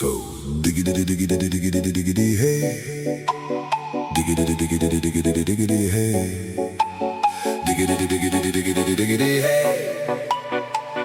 So diggity diggity diggity diggity hey, diggity diggity diggity diggity hey, diggity diggity diggity diggity hey,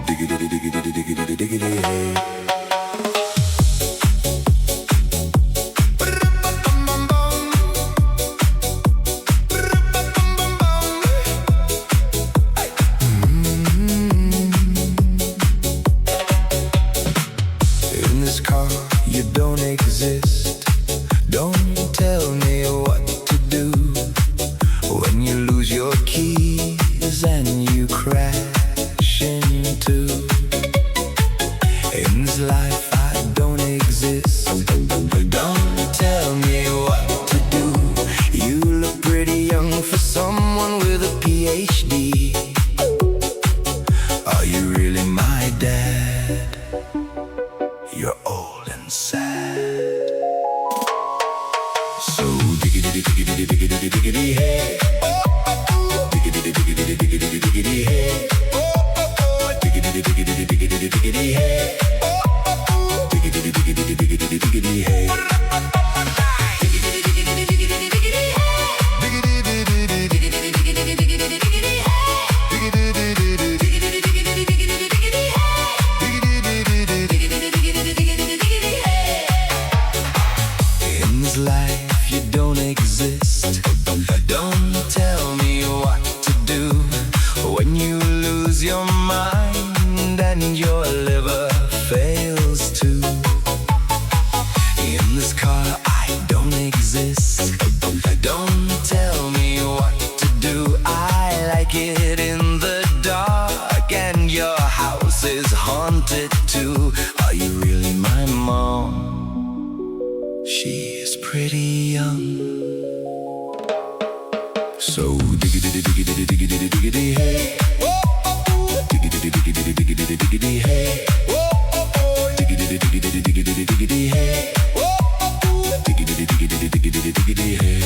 diggity diggity diggity diggity hey. You don't exist. Don't tell me what to do when you lose your keys and you crash into. In this life I don't exist. Don't tell me what to do. You look pretty young for someone with a PhD. Are you really my dad? You're old and sad. So diggity diggity diggity diggity hey, diggity diggity diggity diggity hey, diggity diggity diggity diggity hey, diggity diggity diggity diggity hey. Life, you don't exist. Don't tell me what to do when you lose your mind and your liver fails too. In this car I don't exist. Don't tell me what to do. I like it in the dark and your house is haunted too. Are you really my mom? She's pretty young. So diggity diggity diggity diggity hey, diggity diggity diggity diggity hey, diggity diggity diggity diggity hey, diggity diggity diggity diggity hey.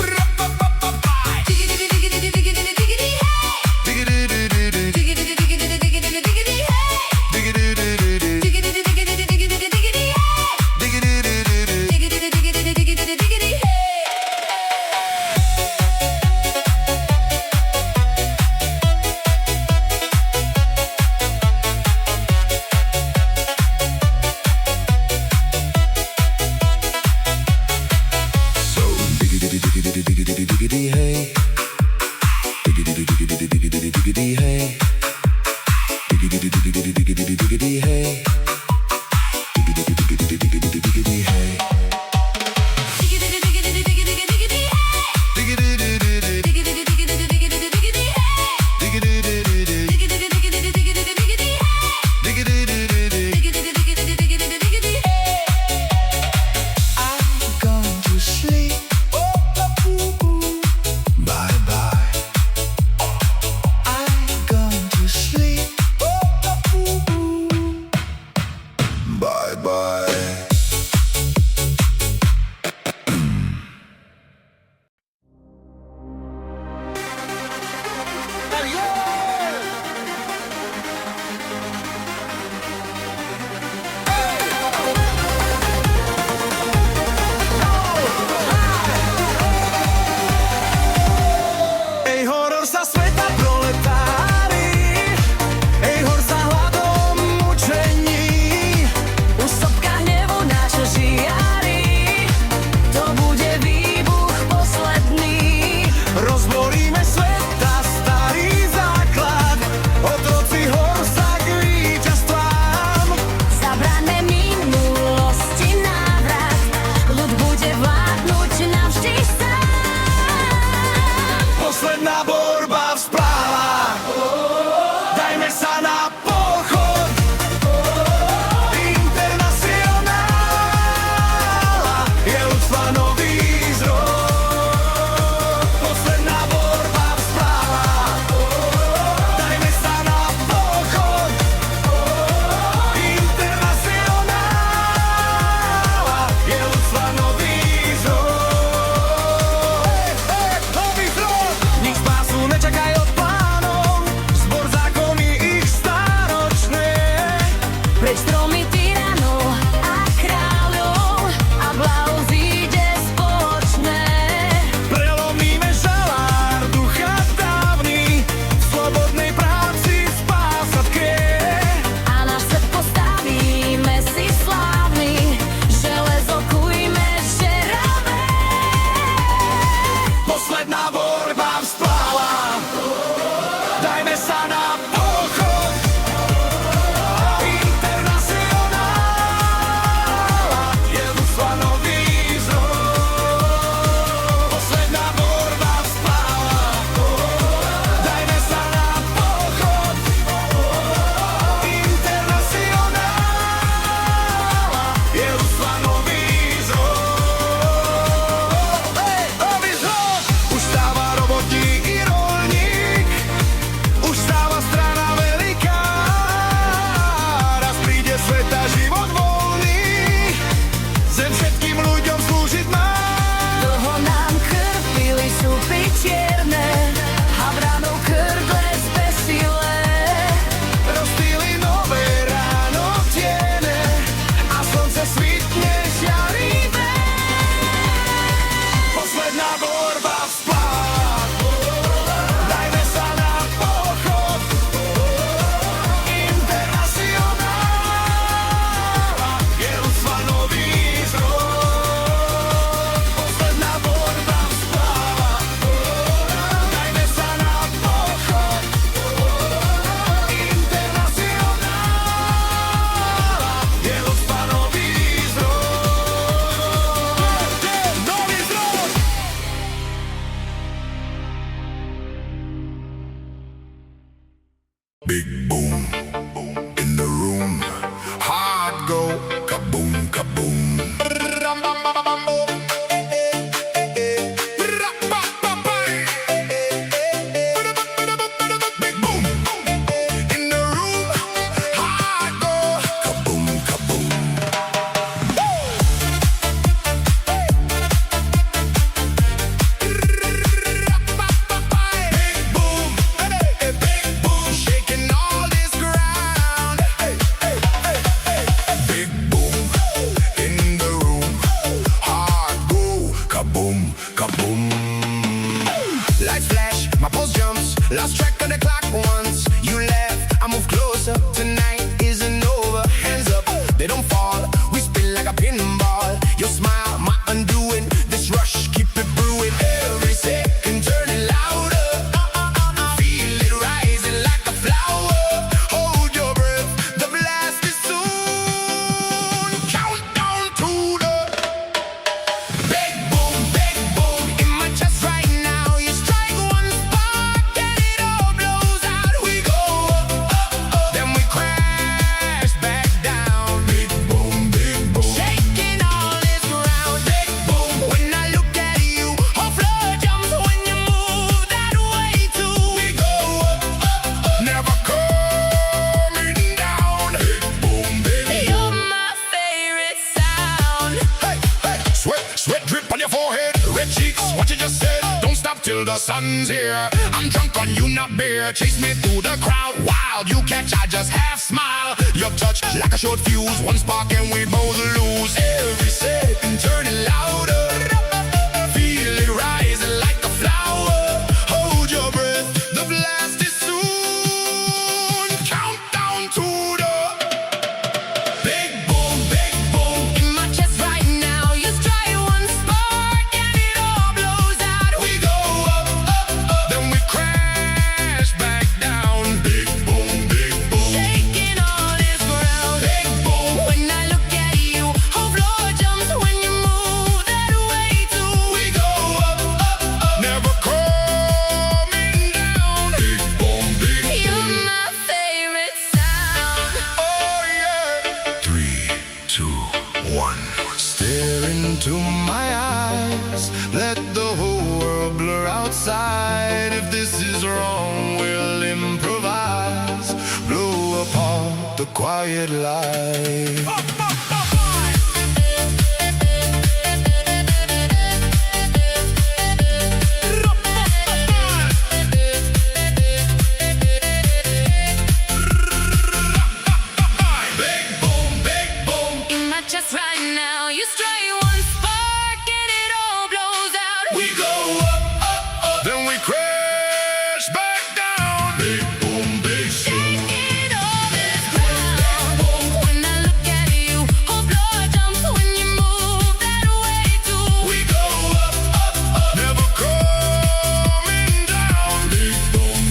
svitne žiarivé. Posledná borba v spát, dajme sa na pochod. Internacionála je ľudstva nový zrod. Posledná borba v spát, dajme sa na pochod. Internacionála je ľudstva nový zrod. Nový zrod. Big boom in the room. Hard go kaboom kaboom. Big boom in the room. Hard go kaboom kaboom. Big boom, big boom, shaking all this ground. Big boom in the room. Hard go kaboom kaboom. Lights flash, my pulse jumps. Lost track of the clock once. You left, I move closer. Tonight isn't over. Hands up, they don't fall. We spin like a pinball. Your smile, my undoing. This rush, keep it brewing. Every second turning louder. Feel it rising like a flower. Hold your breath, the blast is soon. Countdown to the big boom in my chest right now. You strike one spark and it all blows out. We go up, then we crash back down. Big boom, shaking all this ground. Big boom, when I look at you, whole floor jumps when you move that way too. We go up, never coming down. Big boom, You're my favorite sound. hey, sweat drip on your forehead, red cheeks, what you just said. Don't stop till the sun's here. I'm drunk on you, not beer. Chase me through the crowd, wild. You catch, I just half smile. Your touch like a short fuse, one spark and we both lose. Every second turning louder. Feel it rising like a flower. Hold your breath, the blast is soon. Countdown to the big boom In my chest right now, you strike one spark and it all blows out. We go up, then we crash back down. Big boom, Shaking all this ground. big boom. When I look at you, whole floor jumps when you move that way too. We go up, never coming down. Big boom, You're my favorite sound. oh yeah. 3, 2, 1. Stare into my eyes, let the whole world blur outside. If this is wrong, we'll improvise. Blow apart the quiet light. Big boom. In my chest right now, you strike one spark and it all blows out. We go up, then we crash back down. Big boom, Shaking all this ground. When I look at you, whole floor jumps when you move that way too. we go up, never coming down. Big boom,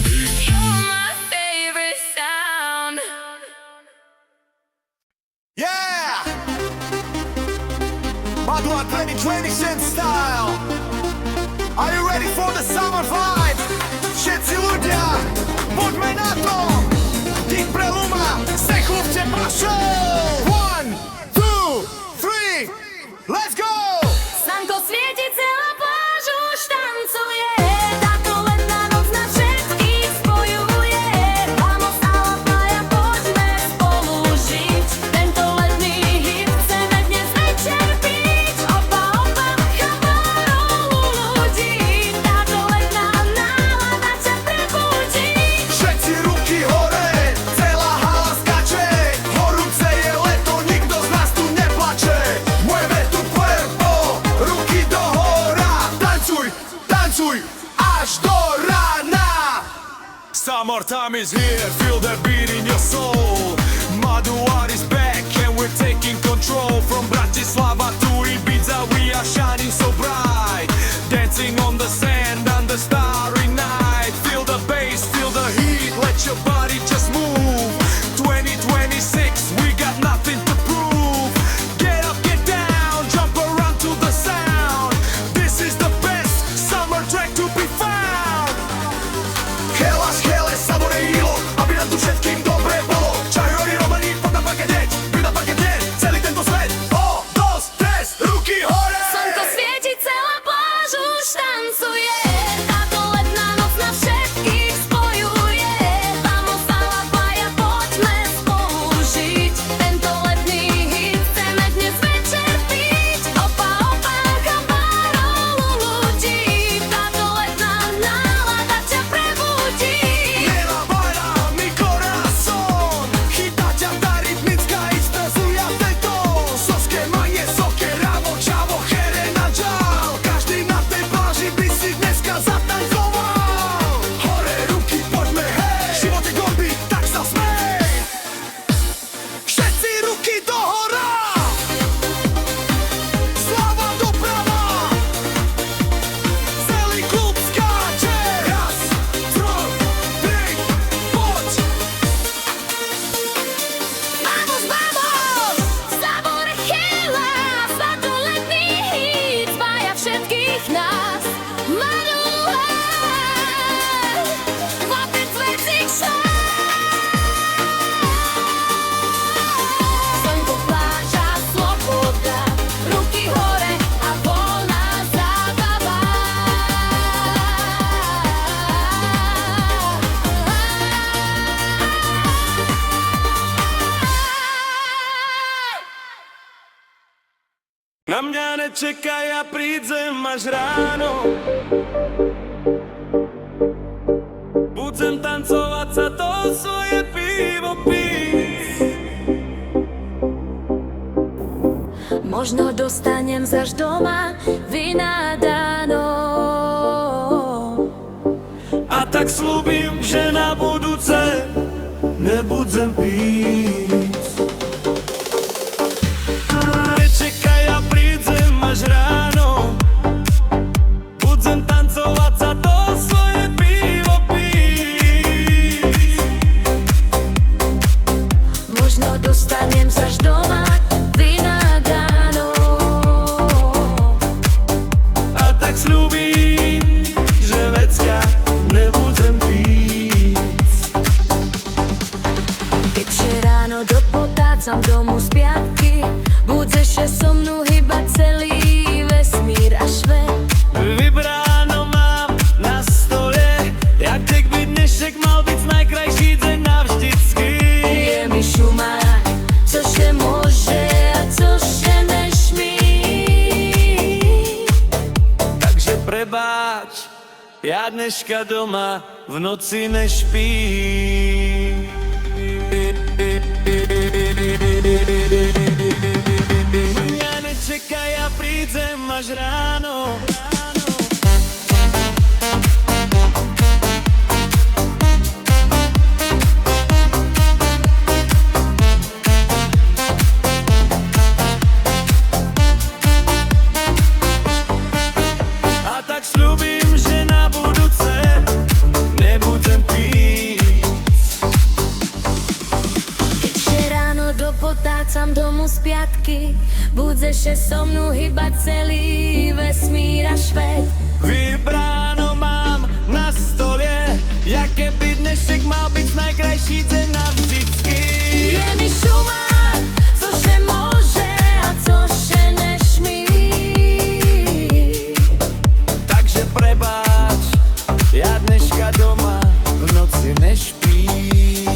You're my favorite sound. Yeah! Madua 2020 style. Are you ready for the summer vibe? Všetci ľudia, poďme na to! Tým preluma, ste chlupte pašou! 1, 2, 3, let's go! Slnko svieti, celá pláž už tancuje. Táto letná noc nás všetkých spojuje. Vamos a la playa, poďme spolu žiť. Tento letný hit chceme dnes večer piť. Opa, opa, chamarolu ľudí. Táto letná nálada ťa prebudí. Všetci ruky hore, celá hala skače. Horúce je leto, Summertime is here, feel the beat in your soul. Maduar is back and we're taking control. From Bratislava to Ibiza we are shining so bright. Dancing on the sand under starry night. Feel the bass, feel the heat, let your body just move. 2026, we got nothing to prove. Get up, get down, jump around to the sound. This is the best summer track to be found. Helaš, hele, sabore ilo, aby nám tu všetkým dobre bolo. Čajori, romani, poď na parket deť, na parket deť, celý tento svet. O, dos, tres, ruky hore! Slnko svieti, celá pláž už tancuje. Táto letná noc na všetkých spojuje. Vamos a la playa, poďme spolu žiť. Tento letný hit chceme dnes večer piť. Opa, opa, camarolo ľudí. Táto letná nálada ťa prebudí. Nela baila mi corazón, chytá ťa tá rytmická expresuja tón. Soske manie, soke, ravo, čavo, here na džal. Každý na tej pláži by si dneska zatancoval. Hore ruky, poďme, hej, život je gorby, tak sa smej. Všetci ruky do hora, sláva doprava. Celý klub skáče. Raz, dva, tri, poď. Vamos, vamos! Sabor chýla, táto letný hit spája všetkých nás. Manuel, chlapec vecich Slnko, pláža, sloboda, ruky hore a voľná zábava. Na mňa nečekaj, ja prídem až ráno. Budem tancovať sa, to svoje pivo piť. Možno dostanem až doma vynádáno. A tak slúbim, že na budúce nebudem piť. Nečekaj, ja prídem až ráno. Budem tancovať sa, to svoje pivo piť. Možno dostanem až doma vynádáno. A tak sľubím, že vecka nebudem piť. Keď się ráno dopotácam domu z piatky, budeš się so mnou hýbať celý vesmír a svet. Vybráno mám na stole, jak tak by dnešek mal byť najkrajší deň navždycky. Je mi šuma, co się môže a co się nesmí. Takže prebáč, ja dneška doma v noci nešpím. Mňa nečakaj, ja prídem až ráno. A tak sľubím, že na budúce nebudem piť. Keď się ráno dopotácam domu z piatky, budeš się so mnou hýbať celý vesmír a svet. Vybráno mám na stole, jak keby dnešek mal byť najkrajší deň navždycky. Je mi šuma, co się môže a co się nesmí. Takže prebáč, ja dneška doma v noci nešpím.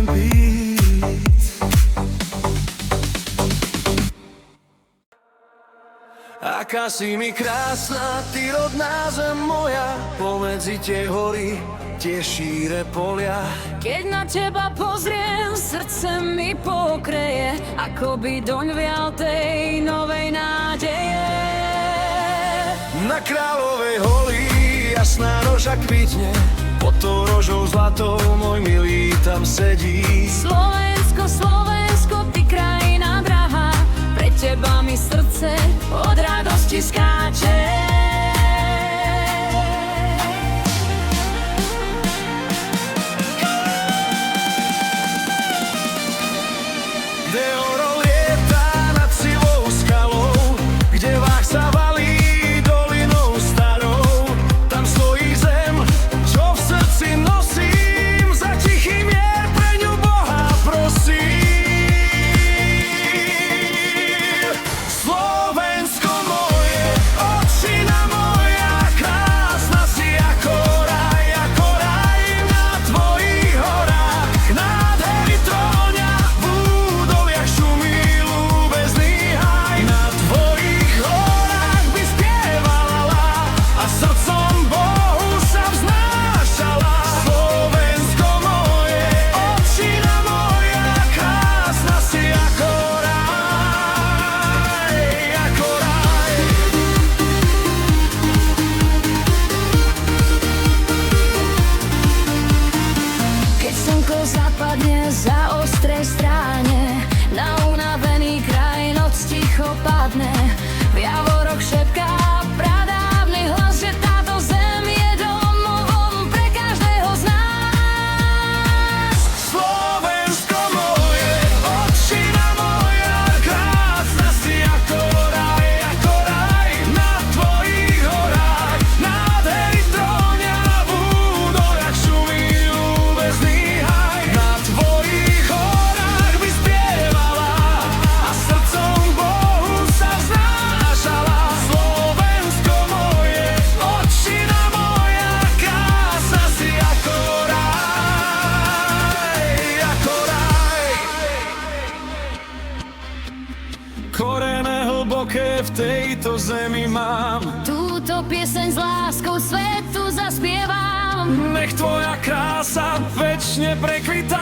chcem byť. Aká si mi krásna, ty rodná zem moja, pomedzi tie hory, tie šíre polia. Keď na teba pozriem, srdce mi pokreje, ako by doň vial tej novej nádeje. Na Kráľovej holi jasná roža kvitne, pod tou rožou zlatou môj milý tam sedí. Slovensko, Slovensko, ty krajina drahá, pre teba mi srdce od radosti skáče. Kde orol lieta nad sivou skalou, kde vách sa valí dolinou starou. Tam stojí zem, čo v srdci nosím, za tichý mier pre ňu Boha prosím. Slovensko moje, otčina moja, krásna si ako raj na tvojich horách. Nádhery tróňa v údoliach šumí ľúbezný haj. Na tvojich horách by spievala a srdcom Bohu sa vznášala. Slovensko moje, otčina moja, krásna si ako raj, ako raj. Keď slnko zapadne za ostrej stráne, na unavený kraj noc ticho padne. V javoroch šepká pradávny hlas, že táto zem je domovom pre každého z nás. Slovensko moje, otčina moja, krásna si ako raj na tvojich horách. Nádhery tróňa v údoliach šumí ľúbezný haj. Na tvojich horách by spievala a srdcom Bohu sa vznášala. Slovensko moje, otčina moja, krásna si ako raj, ako raj. Korene hlboké v tejto zemi mám, Túto pieseň s láskou svetu zaspievam. nech tvoja krása večne prekvitá.